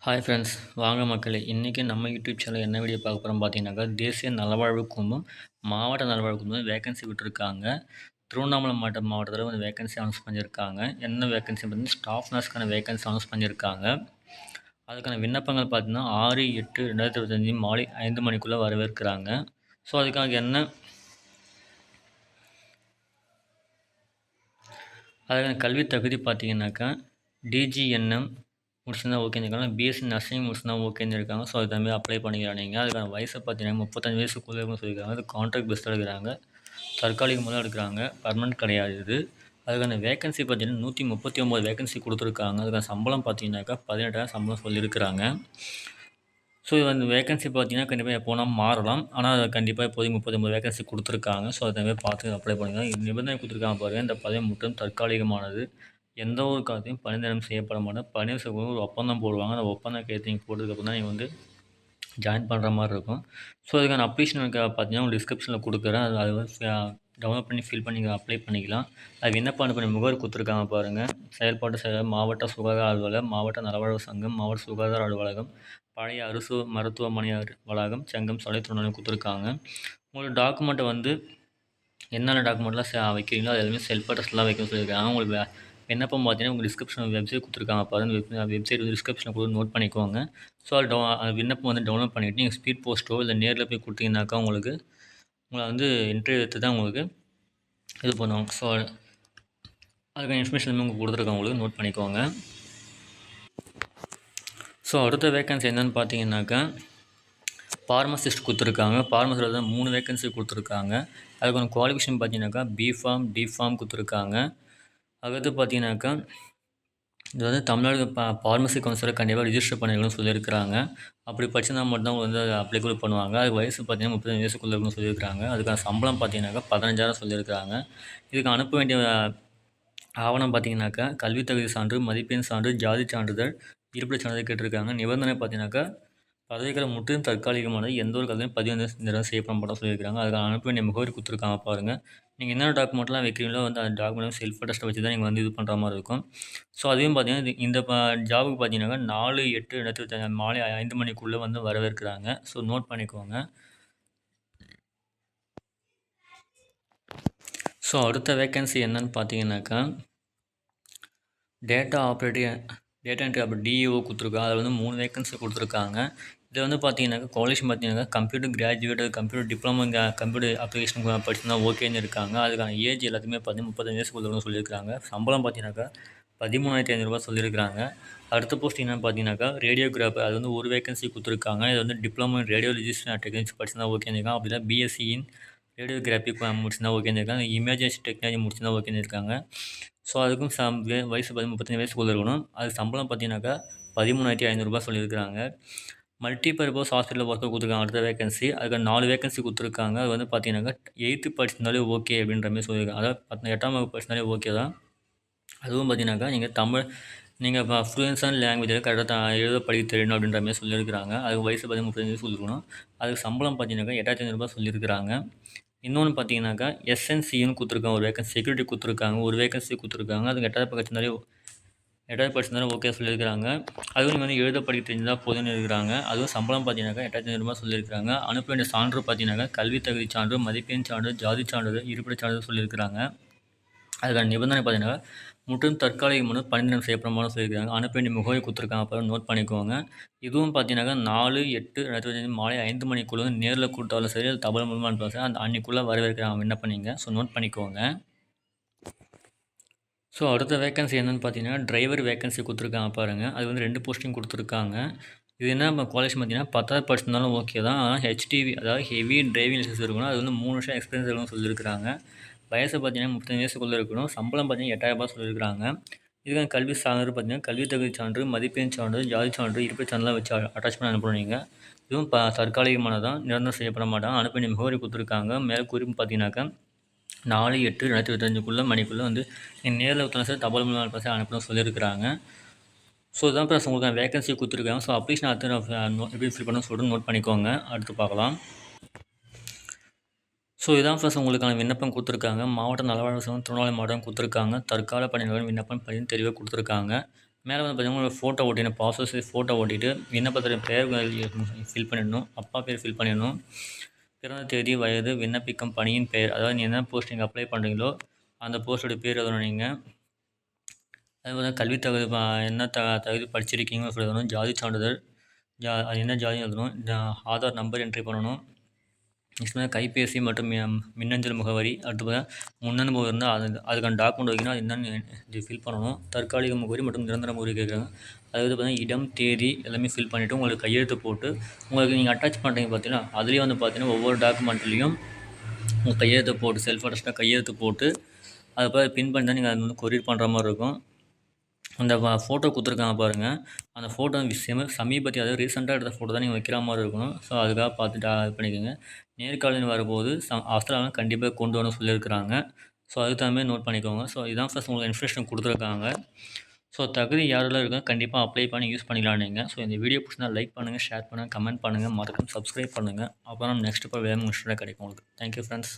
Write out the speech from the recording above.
Hi friends, வாங்க மக்களே! இன்றைக்கி நம்ம யூடியூப் சேனல் என்ன வீடியோ பார்க்க போகிறோம் பார்த்தீங்கன்னாக்கா, தேசிய நலவாழ்வு குழுமம், மாவட்ட நலவாழ்வு குழுமம் வேகன்சி விட்டுருக்காங்க. திருவண்ணாமலை மாவட்டத்தில் வந்து வேகன்சி அனௌன்ஸ் பண்ணியிருக்காங்க. என்ன வேகன்சி பார்த்தீங்கன்னா, ஸ்டாஃப் நர்ஸ்க்கான வேகன்சி அனௌன்ஸ் பண்ணியிருக்காங்க. அதுக்கான விண்ணப்பங்கள் பார்த்தீங்கன்னா 6/8/2025 மாலை 5 மணிக்குள்ளே வரவேற்கிறாங்க. ஸோ அதுக்கான கல்வி தகுதி பார்த்தீங்கன்னாக்கா, டிஜிஎன்எம் முடிச்சிருந்தா ஓகேன்னு இருக்காங்க. பிஎஸ்சி நர்சிங் முடிச்சிருந்தா ஓகேன்னு இருக்காங்க. ஸோ அது தகுந்த அப்ளை பண்ணிக்கலாம் நீங்கள். அதுக்கான வயசை பார்த்தீங்கன்னா 35 வயசுக்குள்ளே இருக்குன்னு சொல்லியிருக்காங்க. அது கான்ட்ராக்ட் பேஸ்டாக எடுக்கிறாங்க. தற்காலிகமாக தான் எடுக்கிறாங்க. பர்மனெண்ட் கிடையாது இது. அதுக்கான வேகன்சி பார்த்தீங்கன்னா 139 வேகன்சி கொடுத்துருக்காங்க. அதுக்கான சம்பளம் பார்த்தீங்கன்னாக்கா 18,000 சம்பளம் சொல்லியிருக்கிறாங்க. ஸோ அந்த வேகன்சி பார்த்தீங்கன்னா கண்டிப்பாக எப்போனா மாறலாம். ஆனால் அது கண்டிப்பாக இப்போதைக்கு 39 வேகன்சி கொடுத்துருக்காங்க. ஸோ அதை தகுந்த பார்த்து அப்ளை பண்ணுங்கள். நிபந்தனை கொடுத்துருக்காங்க பாருங்கள். இந்த பதவி முற்றிலும் தற்காலிகமானது. எந்த ஒரு காலத்தையும் பணி நிரந்தரம் செய்யப்பட மாட்டேன். பணி செய்ய ஒரு ஒப்பந்தம் போடுவாங்க. அந்த ஒப்பந்தம் கையெழுத்து நீங்கள் போட்டதுக்கப்புறம் தான் நீங்கள் வந்து ஜாயின் பண்ணுற மாதிரி இருக்கும். ஸோ அதுக்கான அப்ளிகேஷன் பார்த்தீங்கன்னா உங்களுக்கு டிஸ்கிரிப்ஷனில் கொடுக்குறேன். அது வந்து டவுன்லோட் பண்ணி ஃபில் பண்ணி நீங்கள் அப்ளை பண்ணிக்கலாம். அது விண்ணப்ப அனுப்பின முகவரி கொடுத்துருக்காங்க பாருங்கள். செயல்பாட்டு செயலர், மாவட்ட சுகாதார அலுவலர், மாவட்ட நலவாழ்வு சங்கம், மாவட்ட சுகாதார அலுவலகம், பழைய அரசு மருத்துவமனை வளாகம், செங்கம் சாலை, திருநெல்வேலி கொடுத்துருக்காங்க. உங்களோட டாக்குமெண்ட்டை வந்து என்னென்ன டாக்குமெண்ட்லாம் வைக்கிறீங்களோ அது எல்லாமே செல்ஃப் அட்ரஸ்லாம் வைக்க சொல்லியிருக்காங்க. உங்களுக்கு விண்ணப்பம் பார்த்தீங்கன்னா உங்கள் டிஸ்கிரிப்ஷன் வெப்சைட் கொடுத்துருக்காங்க பாருங்கள். வெப்சைட் வந்து டிஸ்கிரிப்ஷனில் கூட நோட் பண்ணிக்கோங்க. ஸோ அது விண்ணப்பம் வந்து டவுன்லோட் பண்ணிவிட்டு நீங்கள் ஸ்பீட் போஸ்ட்டோ இல்லை நேரில் போய் கொடுத்தீங்கன்னாக்கா உங்களை வந்து இன்டர்வியூ எடுத்து தான் உங்களுக்கு இது பண்ணுவாங்க. ஸோ அதுக்கான இன்ஃபர்மேஷன் எல்லாமே உங்களுக்கு கொடுத்துருக்காங்க. உங்களுக்கு நோட் பண்ணிக்கோங்க. ஸோ அடுத்த வேகன்சி என்னென்னு பார்த்தீங்கன்னாக்கா, ஃபார்மசிஸ்ட் கொடுத்துருக்காங்க. ஃபார்மசியில் தான் 3 வேகன்சி கொடுத்துருக்காங்க. அதுக்கான குவாலிஃபிகேஷன் பார்த்தீங்கன்னாக்கா பிஃபார்ம், டிஃபார்ம் கொடுத்துருக்காங்க. அடுத்து பார்த்தீங்கன்னாக்கா, இது வந்து தமிழ்நாடு ஃபார்மசி கவுன்சிலில் கண்டிப்பாக ரிஜிஸ்டர் பண்ணிக்கணும்னு சொல்லியிருக்கிறாங்க. அப்படி படிச்சிருந்தா மட்டும்தான் அவங்க வந்து அப்ளை பண்ணுவாங்க. அதுக்கு வயசு பார்த்தீங்கன்னா 35 வயசுக்குள்ளே இருக்குன்னு சொல்லியிருக்காங்க. அதுக்கான சம்பளம் பார்த்தீங்கன்னாக்கா 15,000 சொல்லியிருக்கிறாங்க. இதுக்கு அனுப்ப வேண்டிய ஆவணம் பார்த்தீங்கன்னாக்கா, கல்வி தகுதி சான்று, மதிப்பெண் சான்று, ஜாதி சான்றிதழ், இருப்பிடச் சான்றிதழ் கேட்டிருக்காங்க. நிபந்தனை பார்த்தீங்கன்னாக்கா, பதவிக்காலம் முற்றிலும் தற்காலிகமானது. எந்த ஒரு காலத்தையும் பதிவு வந்து செய்யப்பட மாட்டோம் சொல்லியிருக்காங்க. அதுக்கான அனுப்ப வேண்டிய முகவரி கொடுத்துருக்காங்க பாருங்கள். நீங்கள் என்னென்ன டாக்குமெண்ட்லாம் வைக்கிறீங்களோ வந்து அந்த டாக்குமெண்ட் செல்ஃப் அட்டஸ்ட்டை வச்சு தான் நீங்கள் வந்து இது பண்ணுற மாதிரி இருக்கும். ஸோ அதையும் பார்த்தீங்கன்னா இந்த ஜாபுக்கு பார்த்தீங்கன்னாக்கா 4/8/2025 மாலை 5 மணிக்குள்ளே வந்து வரவேற்கிறாங்க. ஸோ நோட் பண்ணிக்கோங்க. ஸோ அடுத்த வேக்கன்சி என்னன்னு பார்த்தீங்கன்னாக்கா, டேட்டா என்ட்ரி ஆப்ரேட்டர் டிஇஓ கொடுத்துருக்காங்க. அதில் வந்து 3 வேக்கன்சி கொடுத்துருக்காங்க. இதில் வந்து பார்த்தீங்கன்னாக்கா குவாலிஃபிகேஷன் பார்த்தீங்கன்னாக்கா computer graduate, computer diploma, computer application படிச்சிருந்தா ஓகேன்னு இருக்காங்க. அதுக்கான ஏஜ் எல்லாத்துக்குமே பார்த்தீங்கன்னா 35 வயசுக்குள்ளே சொல்லியிருக்காங்க. சம்பளம் பார்த்தீங்கன்னாக்கா 13,500 சொல்லியிருக்காங்க. அடுத்த போஸ்ட் என்னென்னு பார்த்தீங்கன்னாக்கா ரேடியோகிராஃபர். அது வந்து ஒரு வேகன்சி கொடுத்துருக்காங்க. இது வந்து டிப்ளமோ இன் ரேடியோலஜிஸ்ட் அண்ட் டெக்னிக்ஸ் படிச்சிருந்தா ஓகேன்னு இருக்காங்க. அப்படி தான் பிஎஸ்சி இன் ரேடியோகிராஃபி முடிச்சிருந்தா ஓகேன்னு இருக்காங்க. இமேஜஸ் டெக்னாலஜி முடிச்சிருந்தா ஓகேன்னு இருக்காங்க. ஸோ அதுக்கும் வயசு 35 வயசுக்குள்ளே இருக்கணும். அது சம்பளம் பார்த்தீங்கன்னாக்கா 13,500 சொல்லியிருக்கிறாங்க. மல்டிபர்பஸ் ஹாஸ்பிட்டலில் ஒர்க்கர் கொடுத்துருக்காங்க. அடுத்த வேகன்சி அதுக்கு 4 வேகன்சி கொடுத்துருக்காங்க. அது வந்து பார்த்தீங்கன்னாக்கா 8th படிச்சிருந்தாலே ஓகே அப்படின்ற மாதிரி சொல்லியிருக்காங்க. அதாவது 8ஆம் வகுப்பு படிச்சிருந்தாலே ஓகே தான். அதுவும் பார்த்தீங்கன்னாக்கா நீங்கள் இப்போ ஃப்ளூயன்ஸான லாங்குவேஜில் கரெக்டாக எழுத படிக்க தெரியணும் அப்படின்ற மாதிரி சொல்லியிருக்கிறாங்க. அதுக்கு வயசு 35 வயசு இருக்கணும். அதுக்கு சம்பளம் பார்த்தீங்கன்னாக்கா 8,500 சொல்லியிருக்கிறாங்க. இன்னொன்று பார்த்தீங்கன்னாக்கா எஸ்என்சின்னு கொடுத்துருக்காங்க. ஒரு வேகன்சி செக்யூரிட்டி கொடுத்துருக்காங்க. ஒரு வேகன்சி கொடுத்துருக்காங்க. அதுக்கு 8வது படிச்சிருந்தாலே ஓகே சொல்லியிருக்கிறாங்க. அதுவும் நீங்கள் வந்து எழுத படிக்க தெரிஞ்சால் போதும்னு இருக்கிறாங்க. அதுவும் சம்பளம் பார்த்தீங்கன்னாக்கா 8,500 சொல்லியிருக்கிறாங்க. அனுப்ப வேண்டிய சான்று பார்த்தீங்கன்னாக்கா கல்வி தகுதி சான்று, மதிப்பெண் சான்று, ஜாதி சான்றிதழ், இருப்பிடச் சான்றிதழ் சொல்லியிருக்கிறாங்க. அதுக்கான நிபந்தனை பார்த்தீங்கன்னா முற்றிலும் தற்காலிகமான பணி நிரந்தரம் செய்யப்படுமான்னு சொல்லியிருக்காங்க. அனுப்ப வேண்டிய முகவரி கொடுத்துருக்காங்க. அப்புறம் நோட் பண்ணிக்கோங்க. இதுவும் பார்த்தீங்கன்னாக்கா 4/8/2025 மாலை 5 மணிக்குள்ளே நேரில் கூட்டாலும் சரி, அது தபால் மூலமாக அனுப்பினாலும் சரி, அந்த அன்றைக்குள்ளே வரவேற்கிறாங்க விண்ணப்பம் நீங்கள். ஸோ நோட் பண்ணிக்கோங்க. ஸோ அடுத்த வேகன்சி என்னென்னு பார்த்தீங்கன்னா டிரைவர் வேகன்சி கொடுத்துருக்காங்க பாருங்கள். அது வந்து 2 போஸ்டிங் கொடுத்துருக்காங்க. இது என்ன குவாலிஃபிகேஷன் பார்த்தீங்கன்னா 10வது படிச்சிருந்தாலும் ஓகே தான். ஆனால் ஹெச்டிவி அதாவது ஹெவி டிரைவிங் லைசன்ஸ் இருக்கணும். அது வந்து 3 வருஷம் எக்ஸ்பீரியன்ஸ் இருக்கணும்னு சொல்லியிருக்கிறாங்க. வயசு பார்த்தீங்கன்னா 35 வயசுக்குள்ளே இருக்கணும். சம்பளம் பார்த்தீங்கன்னா 8,000 சொல்லியிருக்கிறாங்க. இதுக்கான கல்வி சான்று பார்த்தீங்கன்னா கல்வி தகுதி சான்று, மதிப்பெண் சான்று, ஜாதி சான்று, இருப்பிடச் சான்றிதழ்லாம் வச்சு அட்டாச் பண்ணி அனுப்பணும் நீங்கள். இதுவும் தற்காலிகமானதான், நிரந்தரம் செய்யப்பட மாட்டாங்க. அனுப்ப வேண்டிய முகவரி கொடுத்துருக்காங்க. மேலே குறிப்பு பார்த்தீங்கன்னாக்கா 4/8/2025 மணிக்குள்ளே வந்து நீங்கள் நேரில் ஊற்றினா சார் தபால் மூலம் அனுப்பணும் சொல்லியிருக்கிறாங்க. ஸோ இதான் ப்ளஸ் உங்களுக்கான வேகன்சி கொடுத்துருக்காங்க. ஸோ அப்ளிகேஷன் எப்படி ஃபில் பண்ணணும்னு சொல்லிட்டு நோட் பண்ணிக்கோங்க. அடுத்து பார்க்கலாம். ஸோ இதான் ப்ளஸ் உங்களுக்கான விண்ணப்பம் கொடுத்துருக்காங்க. மாவட்ட நலவாழ்வு சங்கம் திருவண்ணாமலை மாவட்டம் கொடுத்துருக்காங்க. தற்கால பணியாளர்கள் விண்ணப்பம் பதிவு தெளிவாக கொடுத்துருக்காங்க. மேலே வந்து பார்த்தீங்கன்னா உங்களோட ஃபோட்டோ ஒட்டிடணும். பாஸ்போர்ட் சைஸ் ஃபோட்டோ ஒட்டிட்டு விண்ணப்பத்தின் பெயர் ஃபில் பண்ணிடணும். அப்பா பேர் ஃபில் பண்ணிடணும். பிறந்த தேதி, வயது, விண்ணப்பிக்கும் பணியின் பெயர், அதாவது நீங்கள் என்ன போஸ்டிங் அப்ளை பண்ணுறீங்களோ அந்த போஸ்ட்டோட பேர் எழுதணும் நீங்கள். அதே போல் கல்வி தகுதி என்ன தகுதி படிச்சிருக்கீங்கன்னு சொல்லி எழுதணும். ஜாதி சான்றிதழ், அது என்ன ஜாதின்னு எழுதணும். ஆதார் நம்பர் என்ட்ரி பண்ணணும். நெக்ஸ்ட் கைபேசி மற்றும் மின்னஞ்சல் முகவரி. அடுத்து பார்த்தா முன்னனுபவம் இருந்தால் அதுக்கான டாக்குமெண்ட் வைக்கணும். அது என்னென்னு இது ஃபில் பண்ணணும். தற்காலிக முகவரி மற்றும் நிரந்தர முகவரி கேட்குறாங்க. அதாவது பார்த்தீங்கன்னா இடம், தேதி எல்லாமே ஃபில் பண்ணிவிட்டு உங்களுக்கு கையெழுத்து போட்டு உங்களுக்கு நீங்கள் அட்டாச் பண்ணுறீங்க பார்த்தீங்கன்னா அதுலேயே வந்து பார்த்தீங்கன்னா ஒவ்வொரு டாக்குமெண்ட்லேயும் உங்கள் கையெழுத்து போட்டு செல்ஃப் அட்டஸ்டாக கையெழுத்து போட்டு அதை போய் பின் பண்ணி தான் நீங்கள் அது வந்து கொரியர் பண்ணுற மாதிரி இருக்கும். அந்த ஃபோட்டோ கொடுத்துருக்காங்க பாருங்கள், அந்த ஃபோட்டோ சமீபத்திய அதாவது ரீசெண்டாக எடுத்த ஃபோட்டோ தான் நீங்கள் வைக்கிற மாதிரி இருக்கணும். ஸோ அதுக்காக பார்த்துட்டு இது பண்ணிக்கோங்க. நேர்காணல் வரும்போது அவசரம் கண்டிப்பாக கொண்டு வரணும்னு சொல்லியிருக்கிறாங்க. ஸோ அதுக்கு தகுந்த மாதிரி நோட் பண்ணிக்கோங்க. ஸோ இதான் ஃபஸ்ட் உங்களுக்கு இன்ஃபர்மேஷன் கொடுத்துருக்காங்க. ஸோ தகுதி யாரெல்லாம் இருக்கோ கண்டிப்பாக அப்ளை பண்ணி யூஸ் பண்ணிக்கலாம் நீங்கள். ஸோ இந்த வீடியோ பிடிச்சிருந்தா லைக் பண்ணுங்கள், ஷேர் பண்ணுங்கள், கமெண்ட் பண்ணுங்கள், மறக்காம சப்ஸ்கிரைப் பண்ணுங்கள். அப்புறம் நெக்ஸ்ட் இப்போ வேறு கிடைக்கும் உங்களுக்கு. Thank you friends.